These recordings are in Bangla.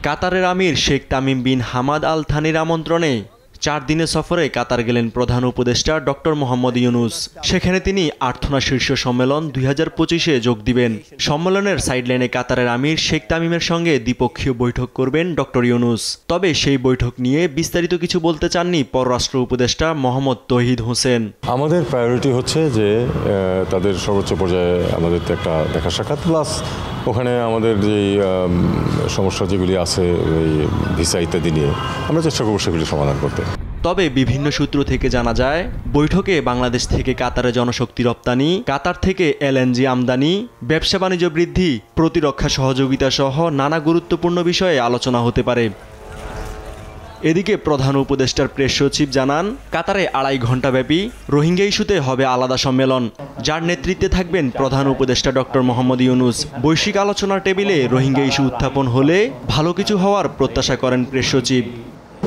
কাতারের আমির Sheikh Tamim bin Hamad Al থানির আমন্ত্রণে 4 দিনের সফরে কাতার গেলেন প্রধান উপদেষ্টা ডক্টর মোহাম্মদ ইউনুস। সেখানে তিনি আর্থনা শীর্ষ সম্মেলন 2025-এ যোগ দিবেন। সম্মেলনের সাইডলাইনে কাতারের আমির শেখ তামিমের সঙ্গে দ্বিপক্ষীয় বৈঠক করবেন ডক্টর ইউনুস। তবে সেই বৈঠক নিয়ে বিস্তারিত কিছু বলতে চাননি পররাষ্ট্র উপদেষ্টা মোহাম্মদ তৌহিদ হোসেন। আমাদের প্রায়োরিটি হচ্ছে যে তাদের সর্বোচ্চ পর্যায়ে আমাদের একটা দেখা সাক্ষাৎ, প্লাস ওখানে আমাদের যেই সমস্যা যেগুলি আছে ওই ভিসা ইত্যাদি নিয়ে আমরা চেষ্টা করব সেগুলি সমাধান করতে। তবে বিভিন্ন সূত্র থেকে জানা যায়, বৈঠকে বাংলাদেশ থেকে কাতারে জনশক্তি রপ্তানি, কাতার থেকে এলএনজি আমদানি, ব্যবসা বাণিজ্য বৃদ্ধি, প্রতিরক্ষা সহযোগিতা সহ নানা গুরুত্বপূর্ণ বিষয়ে আলোচনা হতে পারে। এদিকে প্রধান উপদেষ্টার প্রেস সচিব জানান, কাতারে 2.5 ঘণ্টাব্যাপী রোহিঙ্গা ইস্যুতে হবে আলাদা সম্মেলন, যার নেতৃত্বে থাকবেন প্রধান উপদেষ্টা ডক্টর মোহাম্মদ ইউনুস। বৈশ্বিক আলোচনার টেবিলে রোহিঙ্গা ইস্যু উত্থাপন হলে ভালো কিছু হওয়ার প্রত্যাশা করেন প্রেস সচিব।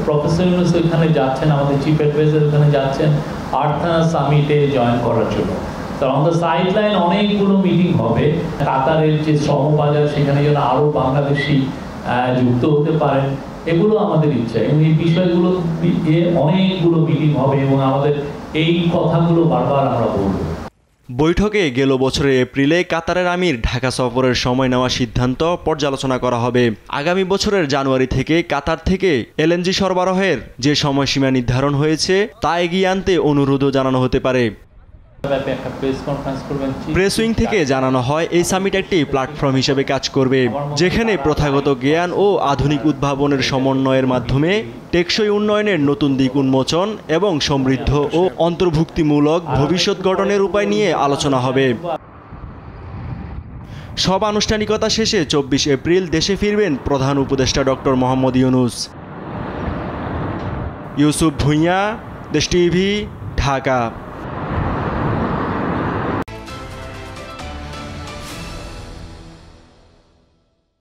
প্রফেসর ইউনুস ওখানে যাচ্ছেন, আমাদের চিফ অ্যাডভাইজার ওখানে যাচ্ছেন আর্থনা সামিটে জয়েন করার জন্য। তো অন দ্য সাইডলাইন অনেকগুলো মিটিং হবে। কাতারের যে শ্রমবাজার সেখানে যেন আরও বাংলাদেশি যুক্ত হতে পারেন, এগুলো আমাদের ইচ্ছা। এবং এই বিষয়গুলো অনেকগুলো মিটিং হবে এবং আমাদের এই কথাগুলো বারবার আমরা বলব। বৈঠকে গেল বছরের এপ্রিলে কাতারের আমির ঢাকা সফরের সময় নেওয়া সিদ্ধান্ত পর্যালোচনা করা হবে। আগামী বছরের জানুয়ারি থেকে কাতার থেকে এলএনজি সরবরাহের যে সময়সীমা নির্ধারণ হয়েছে তা এগিয়ে আনতে অনুরোধও জানানো হতে পারে। প্রেস উইং থেকে জানানো হয়, এই সামিট একটি প্ল্যাটফর্ম হিসেবে কাজ করবে, যেখানে প্রথাগত জ্ঞান ও আধুনিক উদ্ভাবনের সমন্বয়ের মাধ্যমে টেকসই উন্নয়নের নতুন দিক উন্মোচন এবং সমৃদ্ধ ও অন্তর্ভুক্তিমূলক ভবিষ্যৎ গঠনের উপায় নিয়ে আলোচনা হবে। সব আনুষ্ঠানিকতা শেষে 24 এপ্রিল দেশে ফিরবেন প্রধান উপদেষ্টা ডক্টর মোহাম্মদ ইউনুস। ইউসুফ ভুঁইয়া, দেশ টিভি, ঢাকা।